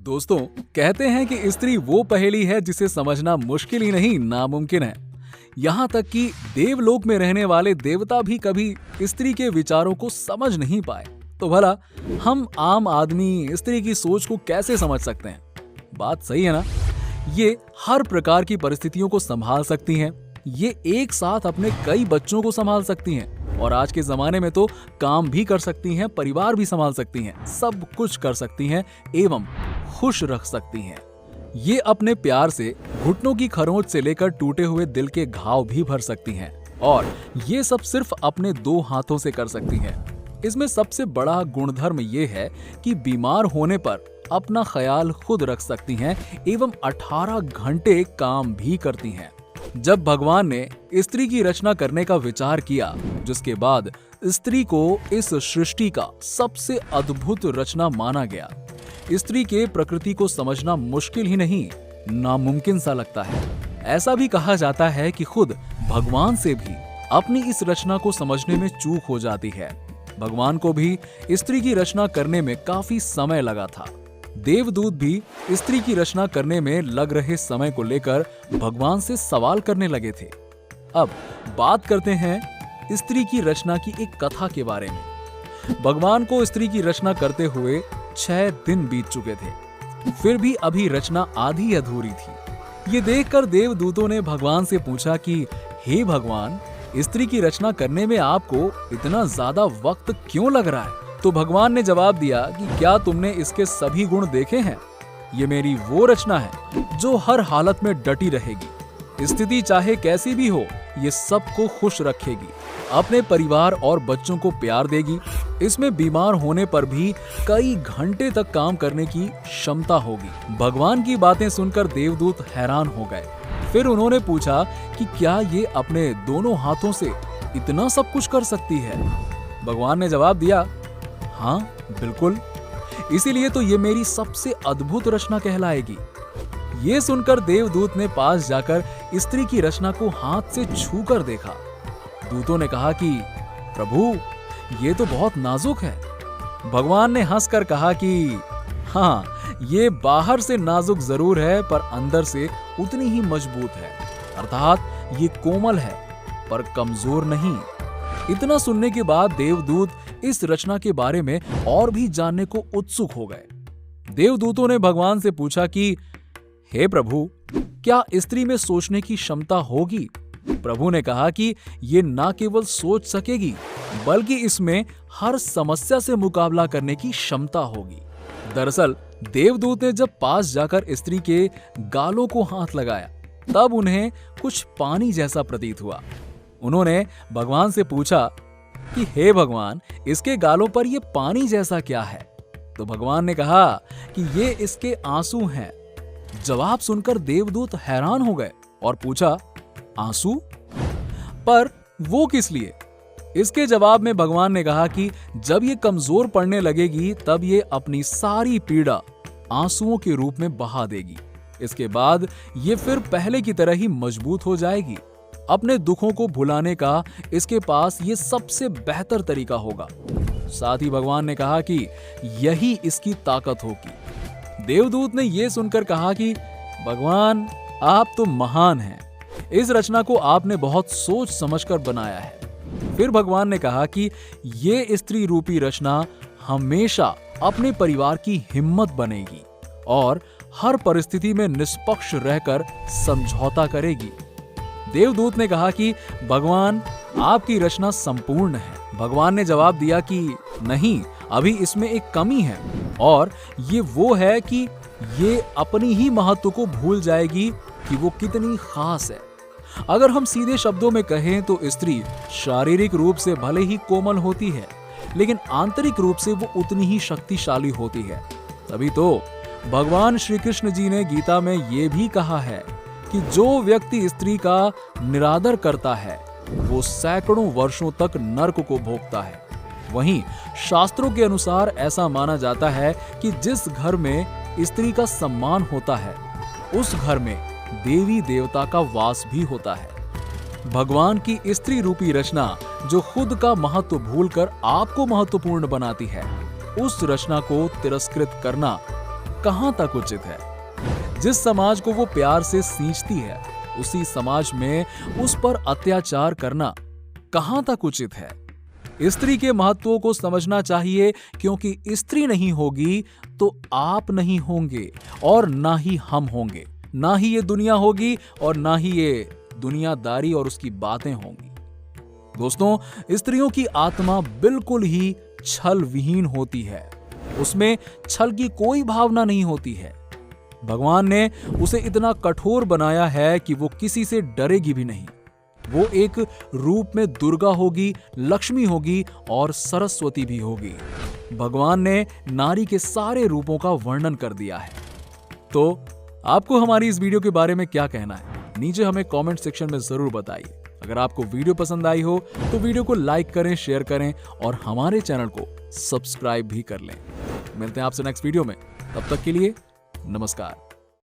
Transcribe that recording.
दोस्तों, कहते हैं कि स्त्री वो पहेली है जिसे समझना मुश्किल ही नहीं नामुमकिन है। यहाँ तक कि देवलोक में रहने वाले देवता भी कभी स्त्री के विचारों को समझ नहीं पाए। तो भला हम आम आदमी स्त्री की सोच को कैसे समझ सकते हैं? बात सही है ना? ये हर प्रकार की परिस्थितियों को संभाल सकती हैं। ये एक साथ अपने कई बच्चों को संभाल सकती हैं और आज के जमाने में तो काम भी कर सकती हैं, परिवार भी संभाल सकती हैं, सब कुछ कर सकती हैं एवं खुश रख सकती हैं। ये अपने प्यार से घुटनों की खरोंच से लेकर टूटे हुए दिल के घाव भी भर सकती हैं और ये सब सिर्फ अपने 2 हाथों से कर सकती हैं। इसमें सबसे बड़ा गुणधर्म ये है कि बीमार होने पर अपना ख्याल खुद रख सकती हैं एवं 18 घंटे काम भी करती हैं। जब भगवान ने स्त्री की रचना करने का विचार किया, जिसके बाद स्त्री को इस सृष्टि का सबसे अद्भुत रचना माना गया। स्त्री के प्रकृति को समझना मुश्किल ही नहीं, नामुमकिन सा लगता है। ऐसा भी कहा जाता है कि खुद भगवान से भी अपनी इस रचना को समझने में चूक हो जाती है। भगवान को भी स्त्री की रचना करने में काफी समय लगा था। देवदूत भी स्त्री की रचना करने में लग रहे समय को लेकर भगवान से सवाल करने लगे थे। अब बात करते हैं स्त्री की रचना की एक कथा के बारे में। भगवान को स्त्री की रचना करते हुए 6 दिन बीत चुके थे, फिर भी अभी रचना आधी अधूरी थी। ये देखकर देवदूतों ने भगवान से पूछा कि हे भगवान, स्त्री की रचना करने में आपको इतना ज्यादा वक्त क्यों लग रहा है? तो भगवान ने जवाब दिया कि क्या तुमने इसके सभी गुण देखे हैं? ये मेरी वो रचना है जो हर हालत में डटी रहेगी। स्थिति चाहे कैसी भी हो, ये सबको खुश रखेगी, अपने परिवार और बच्चों को प्यार देगी। इसमें बीमार होने पर भी कई घंटे तक काम करने की क्षमता होगी। भगवान की बातें सुनकर देवदूत हैरान हो गए। फिर उन्होंने पूछा कि क्या ये अपने दोनों हाथों से इतना सब कुछ कर सकती है? भगवान ने जवाब दिया, हाँ बिल्कुल, इसीलिए तो ये मेरी सबसे अद्भुत रचना कहलाएगी। ये सुनकर देवदूत ने पास जाकर स्त्री की रचना को हाथ से छूकर देखा। दूतों ने कहा कि प्रभु, ये तो बहुत नाजुक है। भगवान ने हंसकर कहा कि हाँ, ये बाहर से नाजुक जरूर है पर अंदर से उतनी ही मजबूत है। अर्थात ये कोमल है पर कमजोर नहीं। इतना सुनने के बाद देवदूत इस रचना के बारे में और भी जानने को उत्सुक हो गए। देवदूतों ने भगवान से पूछा कि हे प्रभु, क्या स्त्री में सोचने की क्षमता होगी? प्रभु ने कहा कि ये न केवल सोच सकेगी बल्कि इसमें हर समस्या से मुकाबला करने की क्षमता होगी। दरअसल देवदूत ने जब पास जाकर स्त्री के गालों को हाथ लगाया, तब उन्हें कुछ पानी जैसा प्रतीत हुआ। उन्होंने भगवान से पूछा कि हे भगवान, इसके गालों पर ये पानी जैसा क्या है? तो भगवान ने कहा कि ये इसके आंसू हैं। जवाब सुनकर देवदूत हैरान हो गए और पूछा, आंसू? पर वो किस लिए? इसके जवाब में भगवान ने कहा कि जब ये कमजोर पड़ने लगेगी तब ये अपनी सारी पीड़ा आंसुओं के रूप में बहा देगी। इसके बाद ये फिर पहले की तरह ही मजबूत हो जाएगी। अपने दुखों को भुलाने का इसके पास ये सबसे बेहतर तरीका होगा। साथ ही भगवान ने कहा कि यही इसकी ताकत होगी। देवदूत ने यह सुनकर कहा कि भगवान, आप तो महान हैं। इस रचना को आपने बहुत सोच समझकर बनाया है। फिर भगवान ने कहा कि ये स्त्री रूपी रचना हमेशा अपने परिवार की हिम्मत बनेगी और हर परिस्थिति में निष्पक्ष रहकर समझौता करेगी। देवदूत ने कहा कि भगवान, आपकी रचना संपूर्ण है। भगवान ने जवाब दिया कि नहीं, अभी इसमें एक कमी है और ये वो है कि ये अपनी ही महत्व को भूल जाएगी कि वो कितनी खास है। अगर हम सीधे शब्दों में कहें तो स्त्री शारीरिक रूप से भले ही कोमल होती है, लेकिन आंतरिक रूप से वो उतनी ही शक्तिशाली होती है। तभी तो भगवान श्री कृष्ण जी ने गीता में ये भी कहा है कि जो व्यक्ति स्त्री का निरादर करता है वो सैकड़ों वर्षों तक नरक को भोगता है। वहीं शास्त्रों के अनुसार ऐसा माना जाता है कि जिस घर में स्त्री का सम्मान होता है उस घर में देवी देवता का वास भी होता है। भगवान की स्त्री रूपी रचना जो खुद का महत्व भूलकर आपको महत्वपूर्ण बनाती है, उस रचना को तिरस्कृत करना कहां तक उचित है? जिस समाज को वो प्यार से सींचती है, उसी समाज में उस पर अत्याचार करना कहां तक उचित है? स्त्री के महत्व को समझना चाहिए, क्योंकि स्त्री नहीं होगी तो आप नहीं होंगे और ना ही हम होंगे, ना ही ये दुनिया होगी और ना ही ये दुनियादारी और उसकी बातें होंगी। दोस्तों, स्त्रियों की आत्मा बिल्कुल ही छल विहीन होती है, उसमें छल की कोई भावना नहीं होती है। भगवान ने उसे इतना कठोर बनाया है कि वो किसी से डरेगी भी नहीं। वो एक रूप में दुर्गा होगी, लक्ष्मी होगी और सरस्वती भी होगी। भगवान ने नारी के सारे रूपों का वर्णन कर दिया है। तो आपको हमारी इस वीडियो के बारे में क्या कहना है? नीचे हमें कमेंट सेक्शन में जरूर बताइए। अगर आपको वीडियो पसंद आई हो तो वीडियो को लाइक करें, शेयर करें और हमारे चैनल को सब्सक्राइब भी कर लें। मिलते हैं आपसे नेक्स्ट वीडियो में, तब तक के लिए नमस्कार।